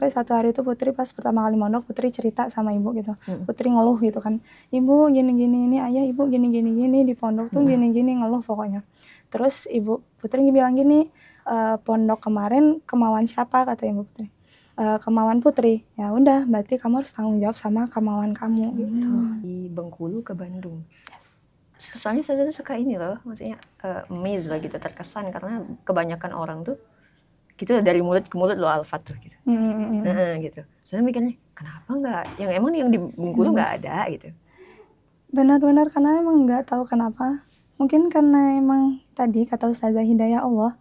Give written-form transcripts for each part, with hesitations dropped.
Sampai satu hari itu Putri pas pertama kali mondok, Putri cerita sama ibu gitu. Putri ngeluh gitu kan, ibu gini-gini ini, ayah ibu gini-gini gini di pondok tuh gini-gini, ngeluh pokoknya. Terus ibu Putri bilang gini, pondok kemarin kemauan siapa, kata ibu Putri. Kemauan Putri. Ya udah, berarti kamu harus tanggung jawab sama kemauan kamu gitu. Di Bengkulu ke Bandung. Soalnya saya tuh suka ini loh, maksudnya amazed lah gitu, terkesan karena kebanyakan orang tuh gitu dari mulut ke mulut lo Alfat tuh gitu. Gitu. Soalnya mikirnya kenapa nggak yang emang yang di Bengkulu nggak ada gitu. Benar-benar karena emang nggak tahu kenapa. Mungkin karena emang tadi kata Ustazah Hidayah Allah,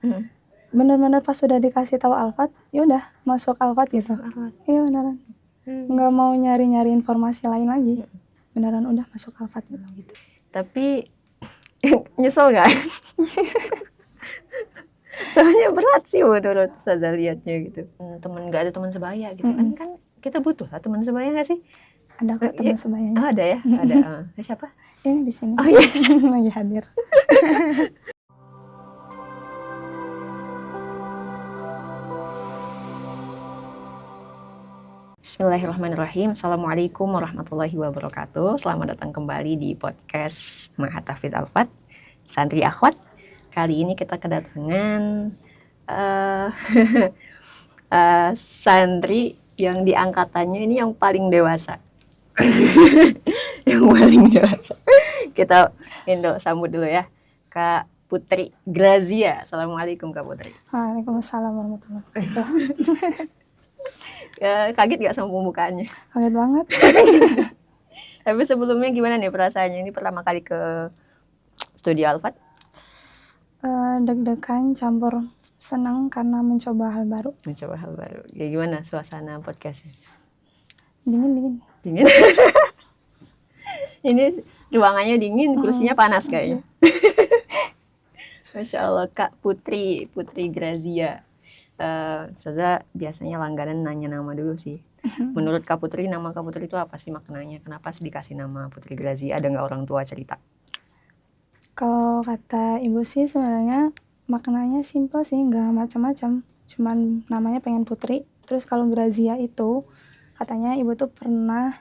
benar-benar pas sudah dikasih tahu Alfat, ya udah masuk Alfat gitu. Iya beneran. Nggak mau nyari-nyari informasi lain lagi. Beneran udah masuk Alfat gitu. Tapi nyesel nggak? Soalnya berat sih menurut Ustazah liatnya gitu. Nggak ada teman sebaya gitu kan kita butuh lah teman sebaya nggak sih? Ada kok teman sebayanya. Ada ya, ada. Siapa? Ini di sini. Oh iya. Lagi hadir. Bismillahirrahmanirrahim. Assalamualaikum warahmatullahi wabarakatuh. Selamat datang kembali di podcast Mahat Hafidz Alfat Santri Akhwat. Kali ini kita kedatangan santri yang di angkatannya ini yang paling dewasa. Yang paling dewasa. Kita sambut dulu ya, Kak Putri Grazia. Assalamualaikum Kak Putri. Waalaikumsalam warahmatullahi wabarakatuh. Kaget gak sama pembukaannya? Kaget banget. Tapi sebelumnya gimana nih perasaannya? Ini pertama kali ke Studio Alfat? Deg-degan campur senang karena mencoba hal baru. Ya gimana suasana podcastnya? Dingin. Ini ruangannya dingin, kursinya panas kayaknya. Masya Allah, Kak Putri Grazia. Saya biasanya langganan nanya nama dulu sih. Menurut Kak Putri, nama Kak Putri itu apa sih maknanya? Kenapa sih dikasih nama Putri Grazia? Ada nggak orang tua cerita? Kalau kata ibu sih sebenarnya maknanya simpel sih, nggak macam-macam. Cuman namanya pengen Putri. Terus kalau Grazia itu katanya ibu tuh pernah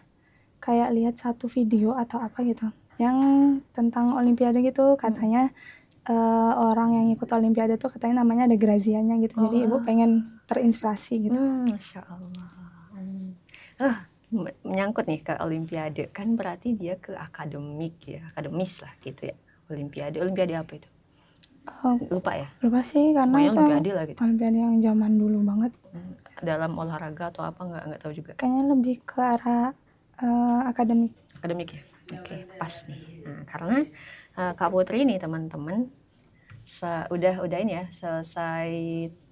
kayak lihat satu video atau apa gitu yang tentang Olimpiade gitu, katanya orang yang ikut Olimpiade tuh katanya namanya ada Grazianya gitu. Jadi ibu pengen terinspirasi gitu. Masya Allah. Menyangkut nih ke Olimpiade, kan berarti dia ke akademis lah gitu ya. Olimpiade apa itu? Lupa ya? Lupa sih karena pokoknya itu Olimpiade lah gitu. Olimpiade yang zaman dulu banget. Dalam olahraga atau apa nggak tahu juga. Kayaknya lebih ke arah akademik ya. Oke, pas nih. Nah, karena Kak Putri nih teman-teman udah ini ya selesai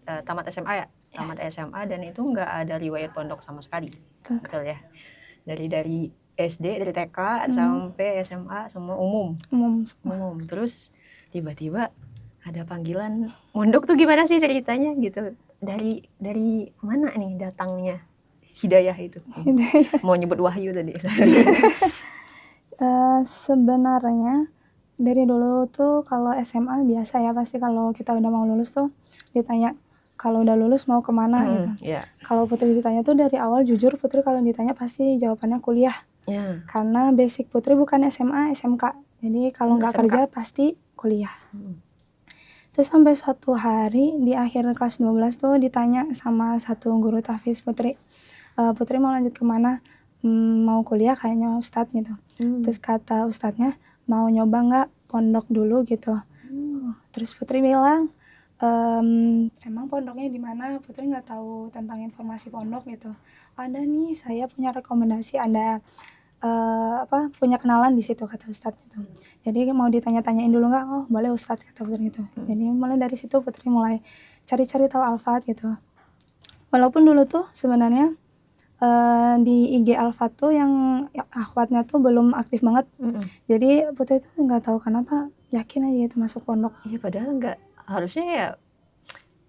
tamat SMA ya. Tamat SMA dan itu nggak ada riwayat pondok sama sekali. Betul ya. Dari SD, dari TK sampai SMA semua umum. Terus tiba-tiba ada panggilan mondok tuh, gimana sih ceritanya gitu? Dari mana nih datangnya hidayah itu? Mau nyebut wahyu tadi. Sebenarnya dari dulu tuh kalau SMA biasa ya, pasti kalau kita udah mau lulus tuh ditanya kalau udah lulus mau kemana gitu. Yeah. Kalau Putri ditanya tuh dari awal, jujur Putri kalau ditanya pasti jawabannya kuliah. Yeah. Karena basic Putri bukan SMA, SMK. Jadi kalau nggak kerja pasti kuliah. Terus sampai suatu hari di akhir kelas 12 tuh ditanya sama satu guru tahfiz Putri, Putri mau lanjut kemana? Mau kuliah kayaknya Ustadz gitu. Terus kata Ustadznya, mau nyoba nggak pondok dulu gitu. Terus Putri bilang, emang pondoknya di mana? Putri nggak tahu tentang informasi pondok gitu. Ada nih, saya punya rekomendasi, ada punya kenalan di situ, kata Ustadz gitu. Jadi mau ditanya-tanyain dulu nggak? Oh boleh Ustadz, kata Putri gitu. Jadi mulai dari situ Putri mulai cari-cari tahu Alfat gitu. Walaupun dulu tuh sebenarnya di IG Alfat tuh yang akhwatnya tuh belum aktif banget. Jadi Putri tuh nggak tahu kenapa yakin aja itu masuk pondok. Iya, padahal nggak, harusnya ya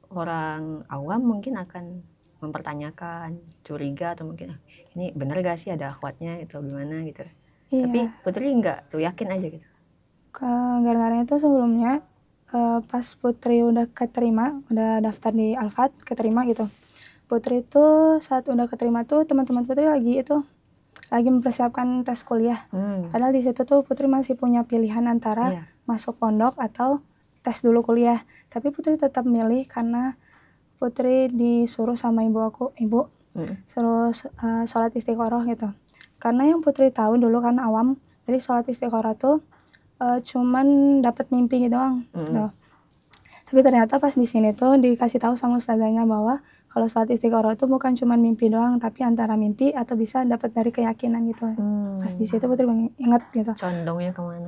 orang awam mungkin akan mempertanyakan, curiga atau mungkin ini benar gak sih ada akhwatnya itu gimana gitu. Iya. Tapi Putri nggak tuh, yakin aja gitu. Gara-garanya tuh sebelumnya pas Putri udah keterima, udah daftar di Alfat, keterima gitu. Putri tuh saat udah keterima tuh teman-teman Putri lagi mempersiapkan tes kuliah. Padahal di situ tuh Putri masih punya pilihan antara masuk pondok atau tes dulu kuliah. Tapi Putri tetap milih karena Putri disuruh sama ibu suruh sholat istiqoroh gitu. Karena yang Putri tahu dulu kan awam, jadi sholat istiqoroh tuh cuman dapat mimpi gitu doang. Gitu. Tapi ternyata pas di sini tuh dikasih tahu sama ustazahnya bahwa kalau sholat istiqoroh itu bukan cuma mimpi doang, tapi antara mimpi atau bisa dapat dari keyakinan gitu. Pas di situ Putri ingat gitu. Condongnya kemana?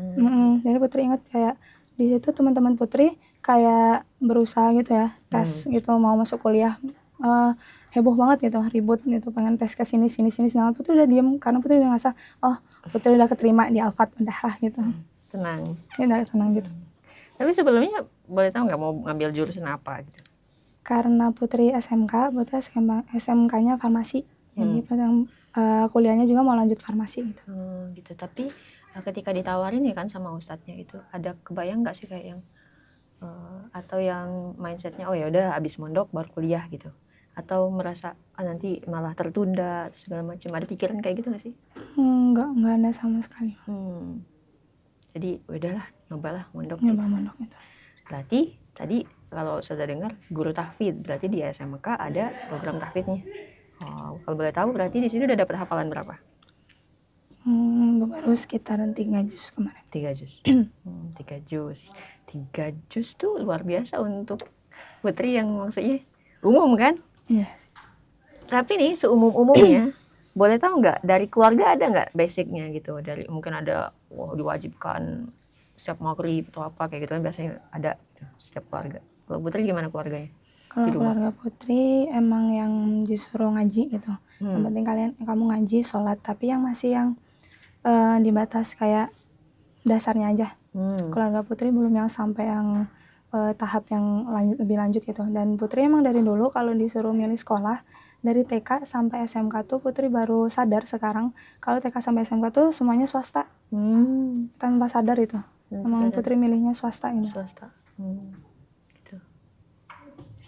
Jadi Putri ingat kayak di situ teman-teman Putri kayak berusaha gitu ya, tes gitu mau masuk kuliah. Heboh banget gitu, ribut gitu, pengen tes ke sini. Nah, Putri udah diem karena Putri udah ngerasa, oh Putri udah keterima di Alfat, udah lah gitu. Tenang. Ya udah tenang gitu. Tapi sebelumnya boleh tahu nggak mau ngambil jurusan apa gitu? Karena Putri SMK-nya farmasi, jadi kuliahnya juga mau lanjut farmasi gitu. Gitu. Tapi ketika ditawarin ya kan sama ustadznya itu, ada kebayang nggak sih kayak yang atau yang mindsetnya oh ya udah abis mondok baru kuliah gitu, atau merasa nanti malah tertunda atau segala macam, ada pikiran kayak gitu nggak sih? Nggak ada sama sekali. Jadi udahlah nyobalah mondok. Nyoba mondok itu. Berarti tadi kalau sudah dengar guru tahfidz, berarti di SMK ada program tahfidznya. Kalau boleh tahu berarti di sini udah dapat hafalan berapa? Baru sekitaran 3 juz kemarin. 3 juz. 3 juz. 3 juz tuh luar biasa untuk Putri yang maksudnya umum kan? Iya. Tapi nih seumum-umumnya boleh tahu nggak dari keluarga ada nggak basicnya gitu? Dari mungkin ada diwajibkan setiap maghrib atau apa kayak gitu kan biasanya ada setiap keluarga. Kalau Putri gimana keluarganya? Kalau keluarga Putri emang yang disuruh ngaji gitu. Yang penting kamu ngaji, sholat, tapi yang masih yang dibatas kayak dasarnya aja. Keluarga Putri belum yang sampai yang tahap yang lebih lanjut gitu. Dan Putri emang dari dulu kalau disuruh milih sekolah dari TK sampai SMK tuh Putri baru sadar sekarang kalau TK sampai SMK tuh semuanya swasta. Tanpa sadar itu. Emang Putri milihnya swasta ini. Swasta. Gitu.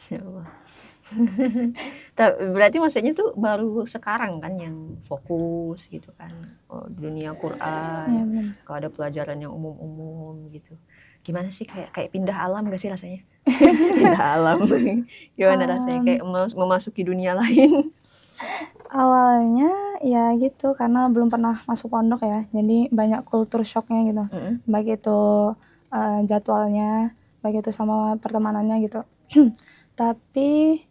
Ya Allah. Berarti maksudnya tuh baru sekarang kan yang fokus gitu kan, dunia Quran. Ya, kalau ada pelajaran yang umum-umum gitu, gimana sih kayak pindah alam gak sih rasanya? Pindah alam. Gimana rasanya kayak memasuki dunia lain? Awalnya ya gitu karena belum pernah masuk pondok ya, jadi banyak culture shocknya gitu. Baik itu jadwalnya, baik itu sama pertemanannya gitu. Tapi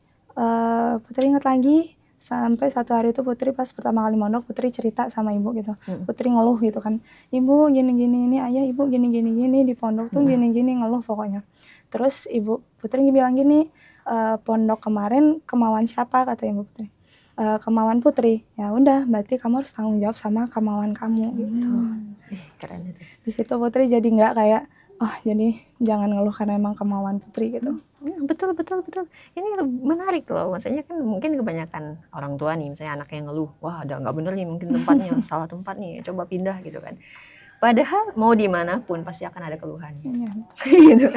Putri ingat lagi sampai satu hari itu Putri pas pertama kali mondok Putri cerita sama ibu gitu. Putri ngeluh gitu kan, ibu gini ini, ayah ibu gini di pondok tuh gini ngeluh pokoknya. Terus ibu Putri bilang gini, pondok kemarin kemauan siapa, kata ibu Putri. Kemauan Putri. Ya udah berarti kamu harus tanggung jawab sama kemauan kamu gitu. Keren itu. Di situ Putri jadi nggak kayak jadi jangan ngeluh karena emang kemauan Putri gitu. Betul. Ini menarik loh. Maksudnya kan mungkin kebanyakan orang tua nih, misalnya anaknya ngeluh, wah ada nggak bener nih mungkin tempatnya salah tempat nih, coba pindah gitu kan. Padahal mau dimanapun pasti akan ada keluhan. Gitu.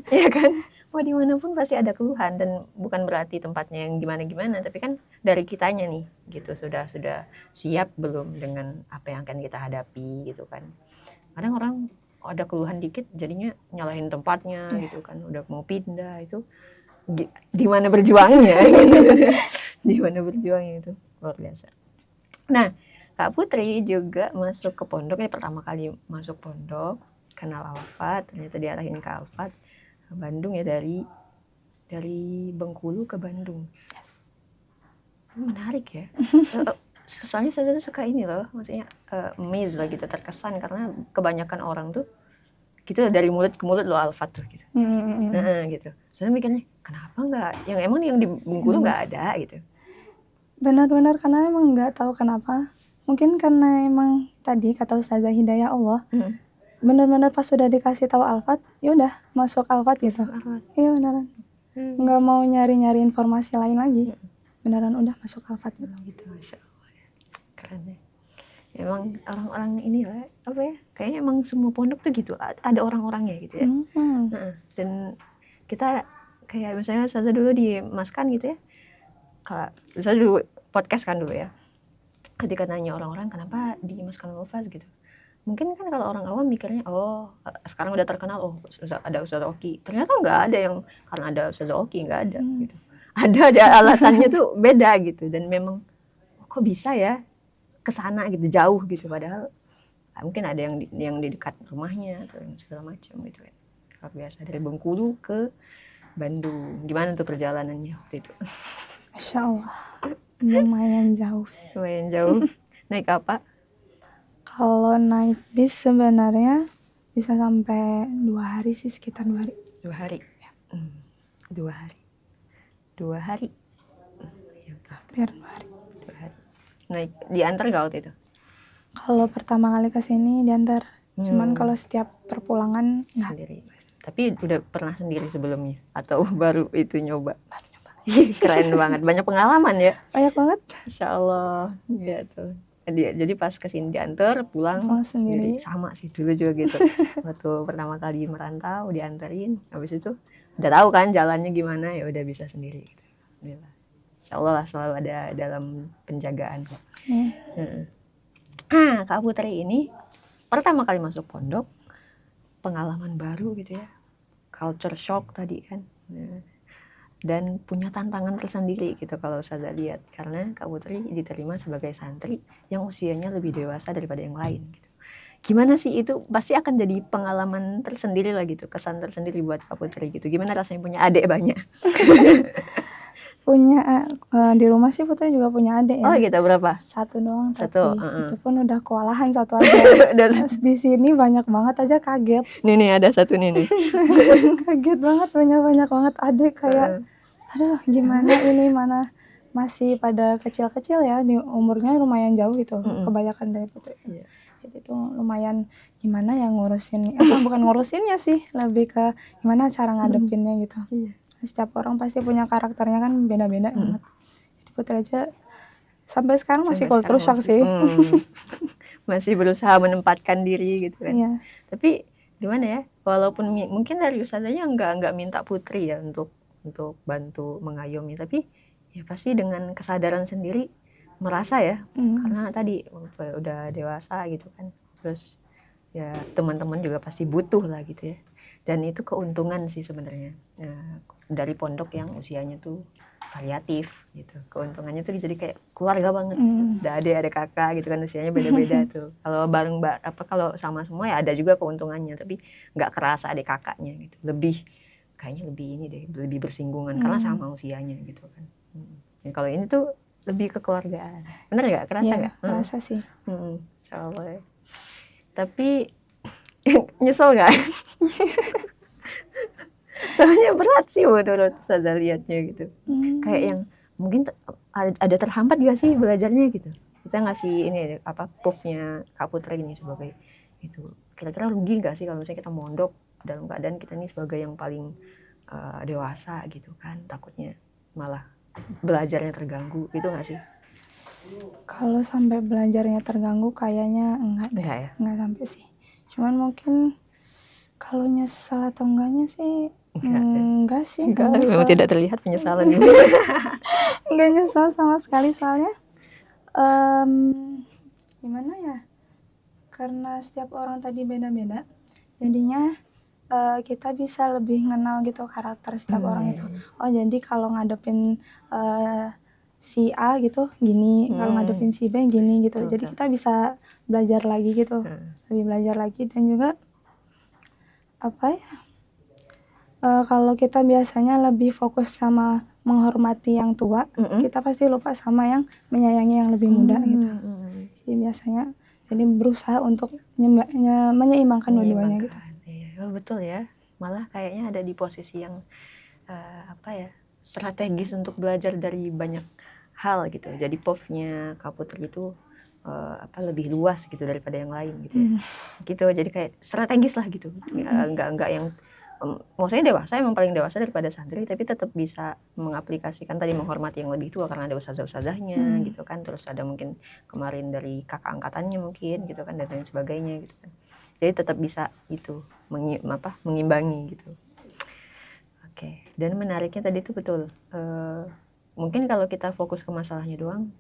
Iya kan? Mau dimanapun pasti ada keluhan, dan bukan berarti tempatnya yang gimana-gimana, tapi kan dari kitanya nih gitu, sudah siap belum dengan apa yang akan kita hadapi gitu kan. Kadang orang ada keluhan dikit jadinya nyalahin tempatnya gitu kan, udah mau pindah, itu di mana berjuangnya gitu. Di mana berjuangnya itu luar biasa. Nah, Kak Putri juga masuk ke pondok, ini pertama kali masuk pondok, kenal Alfat, ternyata diarahin ke Alfat Bandung ya, dari Bengkulu ke Bandung. Menarik ya. Soalnya saya tuh suka ini loh, maksudnya amazed loh gitu, terkesan karena kebanyakan orang tuh gitu dari mulut ke mulut loh Alfat tuh gitu. Gitu. Soalnya mikirnya kenapa nggak yang di Bengkulu nggak ada gitu. Benar-benar karena emang nggak tahu kenapa. Mungkin karena emang tadi kata Ustazah Hidayah Allah. Benar-benar pas sudah dikasih tahu Alfat, ya udah masuk Alfat gitu. Iya beneran. Nggak mau nyari-nyari informasi lain lagi. Beneran udah masuk Alfat gitu. Masya Allah. Keren ya. Emang orang-orang ini lah, apa ya? Kayaknya emang semua pondok tuh gitu, ada orang-orangnya gitu ya. Dan kita kayak misalnya Ustazah dulu di Maskan gitu ya. saya dulu podcast kan dulu ya, ketika nanya orang-orang kenapa dimasukkan Lufaz gitu, mungkin kan kalau orang awam mikirnya sekarang udah terkenal ada Ustaz Oki, ternyata nggak ada yang karena ada Ustaz Oki, nggak ada gitu, ada alasannya tuh beda gitu, dan memang kok bisa ya kesana gitu jauh gitu, padahal mungkin ada yang di dekat rumahnya atau yang segala macam gitu kan. Luar biasa, dari Bengkulu ke Bandung. Gimana tuh perjalanannya waktu itu? Masya Allah, lumayan jauh sih. Lumayan jauh. Naik apa? Kalau naik bis sebenarnya bisa sampai 2 hari sih, sekitar 2 hari. 2 hari. Ya. 2 hari. 2 hari. Hampir 2 hari. 2 hari. Naik diantar gak waktu itu? Kalau pertama kali ke sini diantar. Cuman kalau setiap perpulangan enggak. Sendiri. Tapi udah pernah sendiri sebelumnya atau baru itu nyoba? Baru nyoba. Keren banget. Banyak pengalaman ya? Banyak banget. Insya Allah. Gitu. Jadi pas kesini diantar, pulang sendiri. Sama sih dulu juga gitu. Waktu pertama kali merantau dianterin, habis itu udah tahu kan jalannya gimana, ya udah bisa sendiri gitu. Insya Allah lah selalu ada dalam penjagaan. Kak Putri ini pertama kali masuk pondok, pengalaman baru gitu ya, culture shock tadi kan, dan punya tantangan tersendiri gitu kalau saya lihat, karena Kak Putri diterima sebagai santri yang usianya lebih dewasa daripada yang lain gitu. Gimana sih itu, pasti akan jadi pengalaman tersendiri lah gitu, kesan tersendiri buat Kak Putri gitu. Gimana rasanya punya adik banyak? Punya di rumah sih Putri juga punya adik ya. Oh gitu, berapa? Satu doang, Satu, tapi itu pun udah kewalahan satu aja. Terus di sini banyak banget aja kaget. Nih ada satu nih. Kaget banget, banyak banget adik, kayak aduh gimana ini, mana masih pada kecil-kecil ya, di umurnya lumayan jauh gitu, kebanyakan dari Putri. Jadi itu lumayan gimana ya ngurusin, bukan ngurusinnya sih, lebih ke gimana cara ngadepinnya gitu. Setiap orang pasti punya karakternya kan beda-beda banget. Jadi Putri aja sampai sekarang masih culture shock sih. Masih berusaha menempatkan diri gitu kan. Iya. Tapi gimana ya, walaupun mungkin dari ustazahnya nggak minta Putri ya untuk bantu mengayomi, tapi ya pasti dengan kesadaran sendiri merasa ya, karena tadi udah dewasa gitu kan, terus ya teman-teman juga pasti butuh lah gitu ya, dan itu keuntungan sih sebenarnya dari pondok yang usianya tuh variatif gitu. Keuntungannya tuh jadi kayak keluarga banget, ada adik ada kakak gitu kan, usianya beda-beda tuh. Kalau bareng kalau sama semua ya ada juga keuntungannya, tapi nggak kerasa adik kakaknya gitu, kayaknya lebih ini deh, lebih bersinggungan karena sama usianya gitu kan. Ya, kalau ini tuh lebih ke keluargaan, bener nggak? Kerasa nggak? Ya, kerasa sih. Soalnya. Tapi nyesel nggak? Soalnya berat sih menurut Ustazah lihatnya gitu. Kayak yang mungkin ada terhambat gak sih belajarnya gitu. Kita ngasih ini puffnya Kak Putri ini sebagai itu. Kira-kira rugi gak sih kalau misalnya kita mondok dalam keadaan kita ini sebagai yang paling dewasa gitu kan. Takutnya malah belajarnya terganggu gitu gak sih? Kalau sampai belajarnya terganggu kayaknya enggak ya? Enggak sampai sih. Cuman mungkin kalau nyesel atau enggaknya sih enggak sih. Memang tidak terlihat penyesalan. Enggak nyesel sama sekali, soalnya gimana ya, karena setiap orang tadi beda-beda, jadinya kita bisa lebih kenal gitu karakter setiap orang itu. Oh jadi kalau ngadepin si A gitu gini, kalau ngadepin si B gini gitu. Jadi kita bisa belajar lagi gitu, lebih belajar lagi. Dan juga kalau kita biasanya lebih fokus sama menghormati yang tua, kita pasti lupa sama yang menyayangi yang lebih muda gitu. Jadi biasanya berusaha untuk menyeimbangkan dua-duanya gitu. Iya, betul ya. Malah kayaknya ada di posisi yang strategis untuk belajar dari banyak hal gitu. Jadi POV-nya Kak Putri itu lebih luas gitu daripada yang lain gitu ya. Gitu, jadi kayak strategis lah gitu. Enggak yang maksudnya dewasa, emang paling dewasa daripada santri, tapi tetap bisa mengaplikasikan tadi menghormati yang lebih tua karena ada ustazah-ustazahnya gitu kan. Terus ada mungkin kemarin dari kakak angkatannya mungkin gitu kan, dan lain sebagainya gitu kan. Jadi tetap bisa itu mengimbangi gitu. Oke. Dan menariknya tadi itu betul, mungkin kalau kita fokus ke masalahnya doang,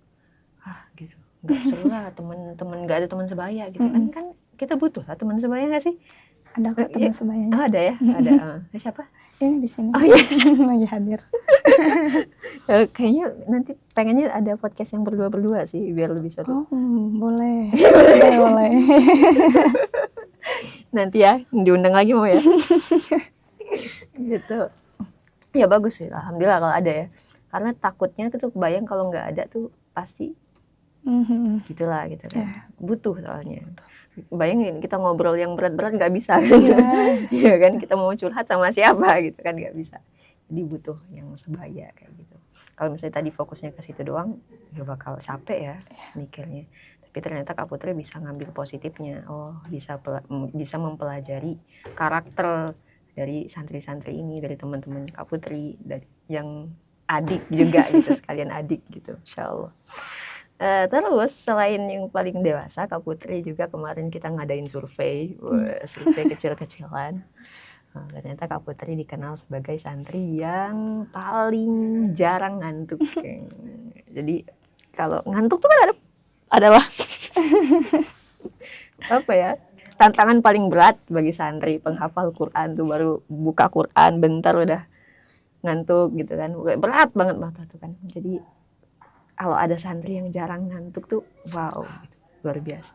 gitu, nggak seru lah, teman-teman nggak ada teman sebaya gitu kan kita butuh lah teman sebaya nggak sih? Ada kok teman sebayanya. Ada ya, ada. Siapa? Ini di sini. Oh iya. Lagi hadir. Kayaknya nanti pengennya ada podcast yang berdua sih biar lebih seru. Boleh. boleh. Nanti ya diundang lagi mau ya. Gitu. Ya bagus sih, alhamdulillah kalau ada ya. Karena takutnya tuh kebayang kalau nggak ada tuh pasti gitulah gitu kan. Butuh soalnya. Bayangin kita ngobrol yang berat-berat nggak bisa kan? Iya kan, kita mau curhat sama siapa gitu kan, nggak bisa. Jadi butuh yang sebaya kayak gitu. Kalau misalnya tadi fokusnya ke situ doang, ya bakal capek ya mikirnya. Tapi ternyata Kak Putri bisa ngambil positifnya. Oh, bisa mempelajari karakter dari santri-santri ini, dari teman-teman Kak Putri, dari yang adik juga gitu, sekalian adik gitu, insyaallah. Terus selain yang paling dewasa, Kak Putri juga kemarin kita ngadain survei kecil-kecilan. Ternyata Kak Putri dikenal sebagai santri yang paling jarang ngantuk. Jadi kalau ngantuk tuh kan adalah apa ya, tantangan paling berat bagi santri penghafal Quran tuh, baru buka Quran bentar udah ngantuk gitu kan, berat banget mata tuh kan. Jadi kalau ada santri yang jarang ngantuk tuh wow, gitu, luar biasa.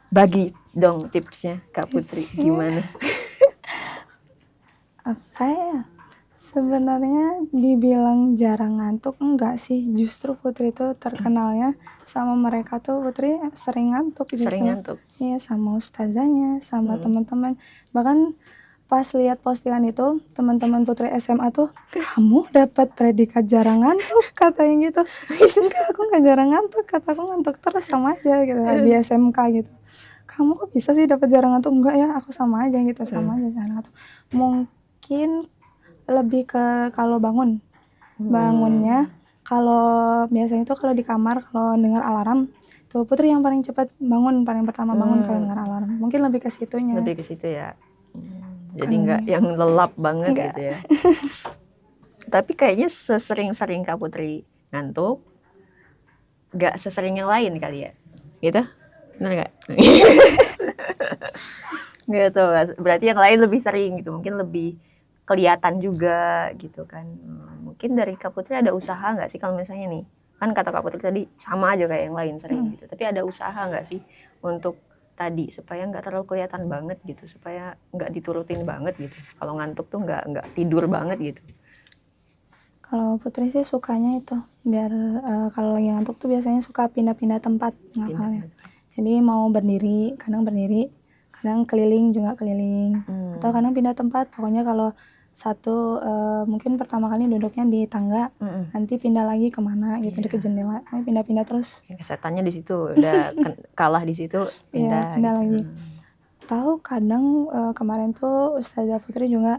Bagi dong tipsnya Kak Putri gimana? Apa ya? Sebenarnya dibilang jarang ngantuk enggak sih, justru Putri itu terkenalnya sama mereka tuh Putri sering ngantuk justru. Sering ngantuk? Iya, sama ustazahnya, sama teman-teman. Bahkan pas lihat postingan itu, teman-teman Putri SMA tuh, kamu dapat predikat jarang ngantuk katanya gitu. Enggak, aku nggak jarang ngantuk, kataku ngantuk terus sama aja gitu di SMK gitu. Kamu kok bisa sih dapat jarang ngantuk? Enggak ya, aku sama aja gitu, sama aja jarang ngantuk. Mungkin lebih ke kalau bangunnya, kalau biasanya tuh kalau di kamar kalau dengar alarm tuh Putri yang paling cepat bangun, paling pertama bangun kalau dengar alarm. Mungkin lebih ke situnya. Lebih ke situ ya. Jadi nggak yang lelap banget gitu ya. Tapi kayaknya sesering-sering Kak Putri ngantuk, nggak sesering yang lain kali ya, gitu? Bener nggak? Gitu, berarti yang lain lebih sering gitu, mungkin lebih kelihatan juga gitu kan. Mungkin dari Kak Putri ada usaha nggak sih kalau misalnya nih, kan kata Kak Putri tadi sama aja kayak yang lain sering gitu, tapi ada usaha nggak sih untuk tadi supaya nggak terlalu kelihatan banget gitu, supaya nggak diturutin banget gitu, kalau ngantuk tuh nggak tidur banget gitu? Kalau Putri sih sukanya itu biar kalau lagi ngantuk tuh biasanya suka pindah-pindah tempat ngafalnya. Jadi mau berdiri, kadang keliling juga keliling, atau kadang pindah tempat. Pokoknya kalau satu mungkin pertama kali duduknya di tangga, nanti pindah lagi kemana gitu, di ke jendela, pindah-pindah terus. Setannya di situ udah kalah di situ, pindah pindah gitu. lagi. Tahu kadang kemarin tuh Ustazah Putri juga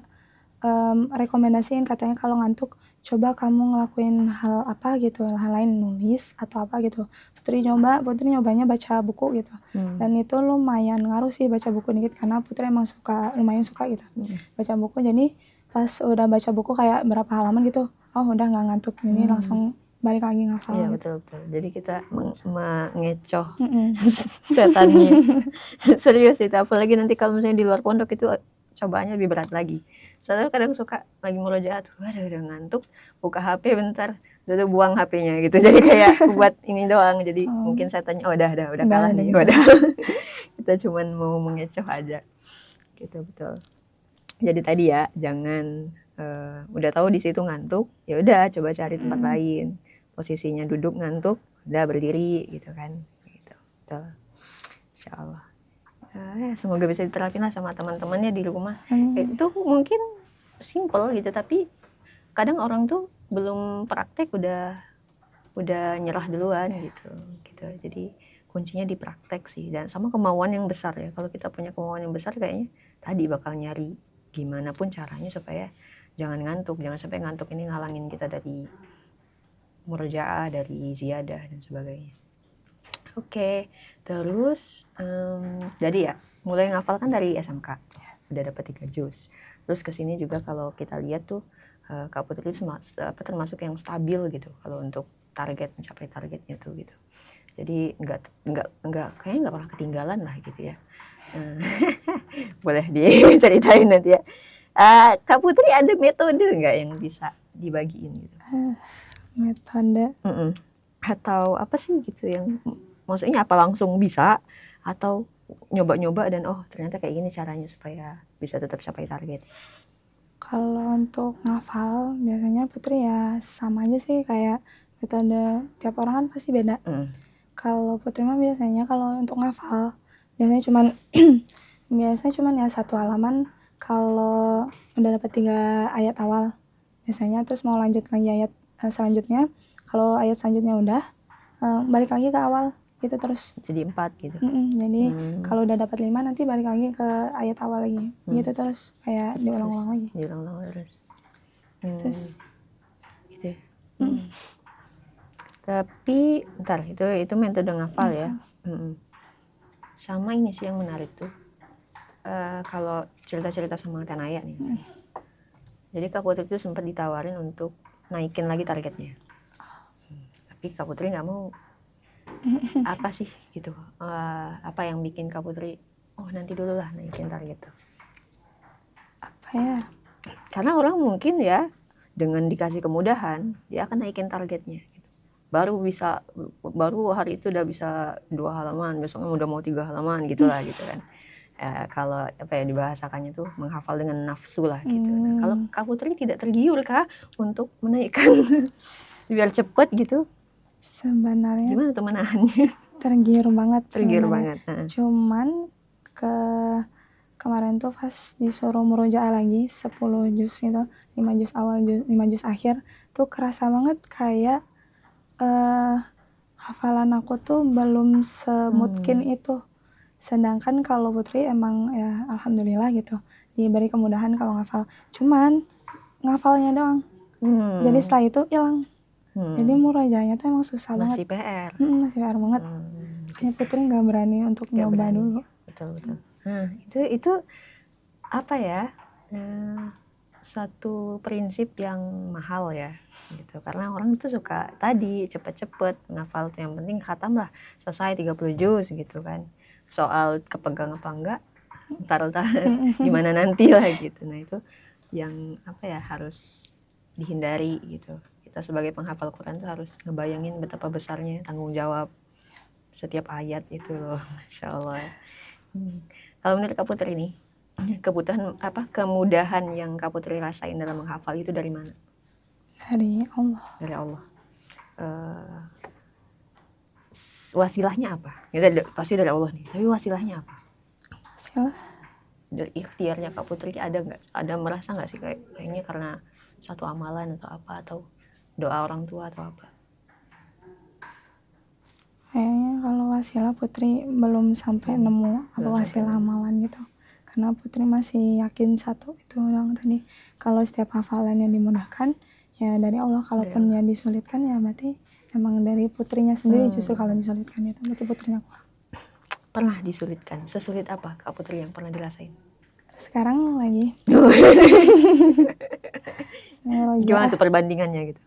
rekomendasiin, katanya kalau ngantuk coba kamu ngelakuin hal apa gitu, hal lain, nulis atau apa gitu. Putri nyobanya baca buku gitu. Dan itu lumayan ngaruh sih baca buku dikit, karena Putri emang lumayan suka gitu baca buku. Jadi pas udah baca buku kayak berapa halaman gitu, oh udah nggak ngantuk, jadi langsung balik lagi ngafal. Iya gitu. Betul. Jadi kita mengecoh setannya. Serius itu, apalagi nanti kalau misalnya di luar pondok itu cobaannya lebih berat lagi. Soalnya kadang suka lagi murojaah, waduh udah ngantuk, buka HP bentar, udah buang HP-nya gitu. Jadi kayak buat ini doang. Jadi mungkin setannya udah kalah nih, gitu. Udah. Kita cuman mau mengecoh aja. Gitu, betul. Jadi tadi ya, jangan udah tahu di situ ngantuk, ya udah coba cari tempat lain. Posisinya duduk ngantuk, udah berdiri gitu kan. Gitu. Betul. Insyaallah. Semoga bisa diterapin lah sama teman-temannya di rumah. Itu mungkin simple gitu, tapi kadang orang tuh belum praktek udah nyerah duluan gitu. Jadi kuncinya di praktek sih, dan sama kemauan yang besar ya. Kalau kita punya kemauan yang besar, kayaknya tadi bakal nyari gimana pun caranya supaya jangan ngantuk, jangan sampai ngantuk ini ngalangin kita dari murojaah, dari ziyadah dan sebagainya. Oke, terus jadi ya mulai ngafal kan dari SMK, udah dapat 3 juz. Terus kesini juga kalau kita lihat tuh Kak Putri itu termasuk yang stabil gitu kalau untuk mencapai targetnya tuh gitu. Jadi kayaknya nggak pernah ketinggalan lah gitu ya. Boleh diceritain nanti ya. Kak Putri ada metode nggak yang bisa dibagiin gitu? Metode Atau apa sih gitu yang maksudnya apa langsung bisa atau nyoba-nyoba dan ternyata kayak gini caranya supaya bisa tetap capai target? Kalau untuk ngafal biasanya Putri ya sama aja sih kayak metode tiap orang kan pasti beda. Kalau Putri mah biasanya kalau untuk ngafal biasanya cuman ya satu halaman. Kalau udah dapat 3 ayat awal biasanya terus mau lanjut lagi ayat selanjutnya. Kalau ayat selanjutnya udah balik lagi ke awal gitu terus. Jadi 4 gitu. Jadi kalau udah dapat 5 nanti balik lagi ke ayat awal lagi. Gitu terus kayak diulang-ulang lagi. Diulang-ulang terus. Terus gitu. Tapi bentar, itu metode ngafal ya. Sama ini sih yang menarik tuh. Kalau cerita-cerita sama Tanaya nih. Jadi Kak Putri itu sempat ditawarin untuk naikin lagi targetnya. Tapi Kak Putri nggak mau. Apa sih gitu? Apa yang bikin Kak Putri nanti dulu lah naikin target tuh? Apa ya? Karena orang mungkin ya dengan dikasih kemudahan dia akan naikin targetnya. Gitu. Baru hari itu udah bisa 2 halaman, besoknya udah mau 3 halaman gitulah gitu kan. Kalau dibahasakannya tuh menghafal dengan nafsu lah gitu. Nah, kalau Kak Putri tidak tergiur kah untuk menaikkan biar cepet gitu? Sebenarnya gimana tuh menahannya? Tergiur banget. Cuman kemarin tuh pas disuruh murojaah lagi 10 juz gitu, 5 juz awal, 5 juz akhir tuh kerasa banget kayak hafalan aku tuh belum semutkin itu. Sedangkan kalau Putri emang ya alhamdulillah gitu diberi kemudahan kalau ngafal. Cuman ngafalnya doang. Jadi setelah itu hilang. Jadi murojaahnya tuh emang susah banget. Masih PR. Masih PR banget. Makanya Putri nggak berani untuk nyoba dulu. Betul. Nah itu apa ya? Satu prinsip yang mahal ya gitu, karena orang itu suka tadi cepet-cepet ngafal tuh, yang penting khatam lah selesai 30 juz gitu kan, soal kepegang apa enggak ntar gimana nanti lah gitu. Nah itu yang harus dihindari gitu. Kita sebagai penghafal Quran tuh harus ngebayangin betapa besarnya tanggung jawab setiap ayat itu loh. Masya Allah. Kalau menurut Kak Putri nih, kemudahan yang Kak Putri rasain dalam menghafal itu dari mana? Dari Allah. Wasilahnya apa? Pasti dari Allah nih. Tapi wasilahnya apa? Dari ikhtiarnya Kak Putri ada nggak? Ada merasa nggak sih kayaknya karena satu amalan atau apa, atau doa orang tua atau apa? Kayaknya kalau wasilah Putri belum sampai nemu apa wasilah amalan gitu. Karena Putri masih yakin satu itu doang tadi. Kalau setiap hafalannya dimudahkan ya dari Allah. Kalaupun yang disulitkan ya berarti emang dari Putrinya sendiri. Justru kalau disulitkan itu berarti Putrinya kurang. Pernah disulitkan? Sesulit apa Kak Putri yang pernah dirasain? Sekarang lagi. Gimana tuh perbandingannya gitu?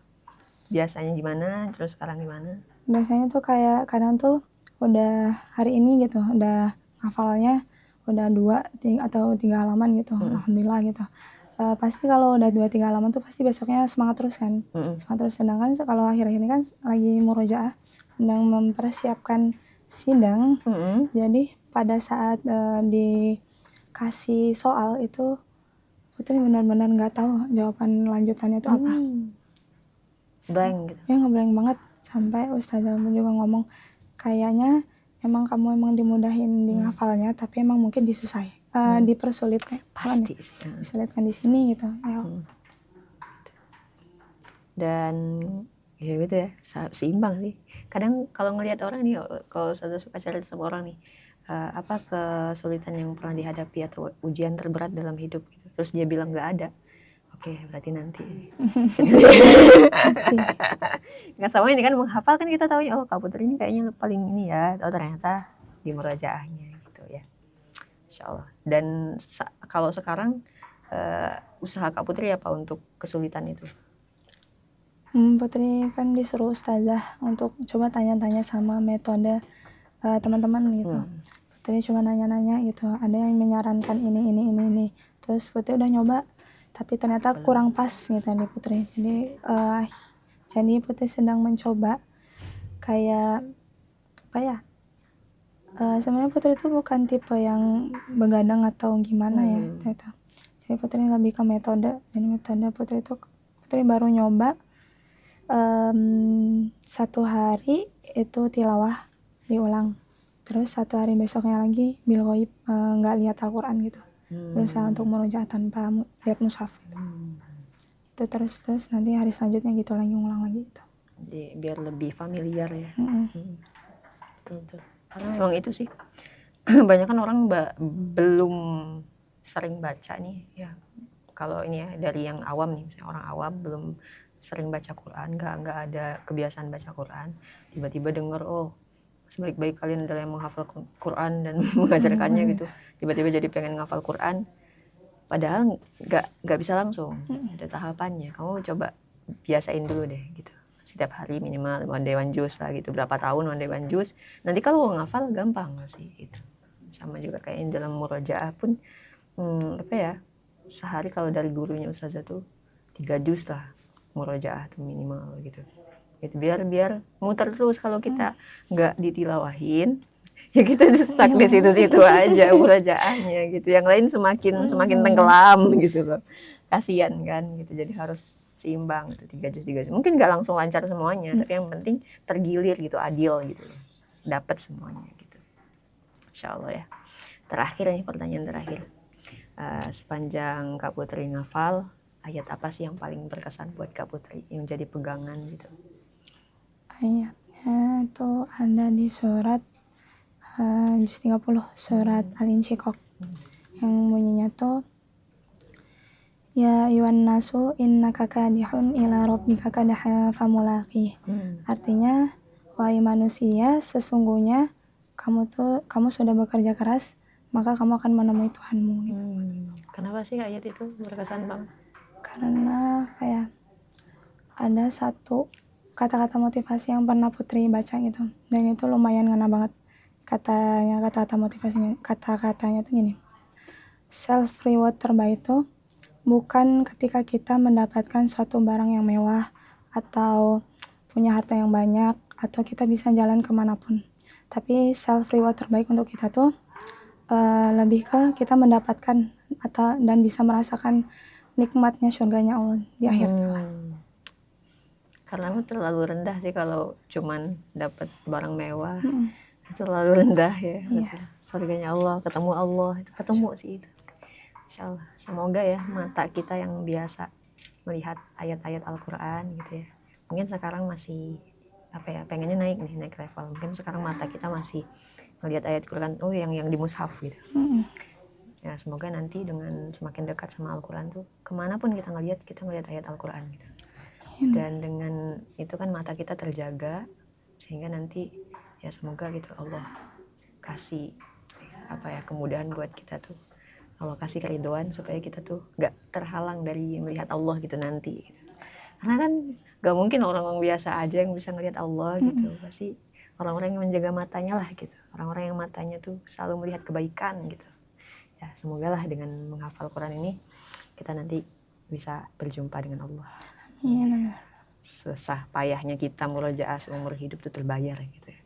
Biasanya gimana, terus sekarang gimana? Biasanya tuh kayak kadang tuh udah hari ini gitu, udah hafalnya udah 2 atau 3 halaman gitu, alhamdulillah gitu. Pasti kalau udah 2-3 halaman tuh pasti besoknya semangat terus kan. Semangat terus. Sedangkan kalau akhir-akhir ini kan lagi murojaah, sedang mempersiapkan sidang. Jadi pada saat dikasih soal itu Putri benar-benar nggak tahu jawaban lanjutannya itu apa. Blank gitu. Ya ngeblank banget. Sampai Ustazah juga ngomong kayaknya emang kamu emang dimudahin di ngafalnya, tapi emang mungkin dipersulitkan. Pasti disulitkan di sini gitu ya. Dan ya gitu ya, seimbang sih. Kadang kalau ngelihat orang nih, kalau Ustazah suka cerita sama orang nih, apa kesulitan yang pernah dihadapi atau ujian terberat dalam hidup gitu, terus dia bilang nggak ada. Oke, berarti nanti. Nggak sama ini kan menghafal kan kita tahu Kak Putri ini kayaknya paling ini ya. Ternyata di murojaahnya gitu ya. Insya Allah. Dan kalau sekarang usaha Kak Putri apa untuk kesulitan itu? Putri kan disuruh ustazah untuk coba tanya-tanya sama metode teman-teman gitu. Putri cuma nanya-nanya gitu, ada yang menyarankan ini. Terus Putri udah nyoba, tapi ternyata kurang pas gitu di Putri. Jadi Putri sedang mencoba kayak apa ya? Sebenarnya Putri itu bukan tipe yang begadang atau gimana ya gitu. Jadi Putri lebih ke metode. Dan metode Putri itu Putri baru nyoba 1 hari itu tilawah diulang, terus 1 hari besoknya lagi bil ghaib, nggak lihat Al-Quran gitu, berusaha untuk murojaah tanpa lihat mushaf gitu. Itu terus nanti hari selanjutnya gitu lagi ngulang lagi gitu. Jadi biar lebih familiar ya. Betul. Karena memang itu sih banyak kan orang belum sering baca nih ya. Kalau ini ya dari yang awam nih, misalnya orang awam belum sering baca Quran, nggak ada kebiasaan baca Quran, tiba-tiba dengar sebaik-baik kalian adalah yang menghafal Quran dan mengajarkannya gitu, tiba-tiba jadi pengen ngafal Quran, padahal nggak bisa langsung, ada tahapannya. Kamu coba biasain dulu deh gitu, setiap hari minimal one day one juz lah gitu, berapa tahun one day one juz, nanti kalau ngafal gampang sih gitu. Sama juga kayak dalam murojaah pun apa ya, sehari kalau dari gurunya ustazah tuh 3 juz lah murojaah tuh minimal gitu biar muter terus. Kalau kita nggak ditilawahin ya kita stuck di situ-situ aja murojaahnya gitu, yang lain semakin tenggelam gitu loh, kasihan kan gitu. Jadi harus seimbang gitu, 3 juz mungkin nggak langsung lancar semuanya, tapi yang penting tergilir gitu, adil gitu loh, dapat semuanya gitu, insyaallah ya. Terakhir nih, pertanyaan terakhir, sepanjang Kak Putri ngafal, ayat apa sih yang paling berkesan buat Kak Putri, yang jadi pegangan gitu? Ayatnya itu ada di surat juz 30, surat Al-Insyiqaq, yang bunyinya tuh ya ayyuhan nasu innaka kadihun ila rabbika kadaha famulaqih. Artinya, wahai manusia, sesungguhnya kamu sudah bekerja keras, maka kamu akan menemui Tuhanmu gitu. Kenapa sih ayat itu berkesan banget? Karena kayak ada satu kata-kata motivasi yang pernah Putri baca gitu, dan itu lumayan ngena banget. Kata-kata motivasinya, kata-katanya tuh gini, self reward terbaik itu bukan ketika kita mendapatkan suatu barang yang mewah atau punya harta yang banyak atau kita bisa jalan kemanapun, tapi self reward terbaik untuk kita tuh lebih ke kita mendapatkan dan bisa merasakan nikmatnya surganya Allah di akhir kelak. Karena terlalu rendah sih kalau cuman dapat barang mewah, terlalu rendah ya. Surganya Allah, ketemu Allah, itu ketemu sih itu. Insyaallah, semoga ya mata kita yang biasa melihat ayat-ayat Al-Quran gitu ya, mungkin sekarang masih pengennya naik level, mungkin sekarang mata kita masih melihat ayat Quran yang di mushaf gitu. Ya semoga nanti dengan semakin dekat sama Al-Quran tuh, kemanapun kita ngelihat ayat Al-Quran gitu. Dan dengan itu kan mata kita terjaga, sehingga nanti ya semoga gitu Allah kasih kemudahan buat kita tuh, Allah kasih keridhaan supaya kita tuh gak terhalang dari melihat Allah gitu nanti gitu. Karena kan gak mungkin orang-orang biasa aja yang bisa melihat Allah gitu, pasti orang-orang yang menjaga matanya lah gitu, orang-orang yang matanya tuh selalu melihat kebaikan gitu. Ya semoga lah dengan menghafal Quran ini kita nanti bisa berjumpa dengan Allah. Amin. Susah payahnya kita murojaah seumur hidup tuh terbayar gitu ya.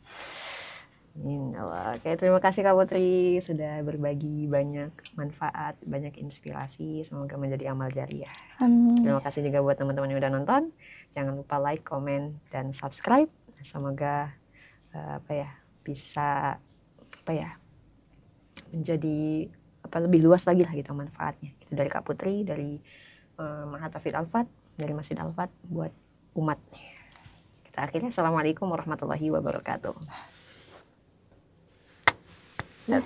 Amin Allah. Oke, terima kasih Kak Putri sudah berbagi banyak manfaat, banyak inspirasi, semoga menjadi amal jariah. Amin. Terima kasih juga buat teman-teman yang udah nonton. Jangan lupa like, comment, dan subscribe. Semoga bisa menjadi lebih luas lagi lah gitu manfaatnya gitu, dari Kak Putri, dari Mahat Hafidz Al-Fat, dari Masjid Al-Fat buat umat. Kita akhirnya assalamualaikum warahmatullahi wabarakatuh. Ya,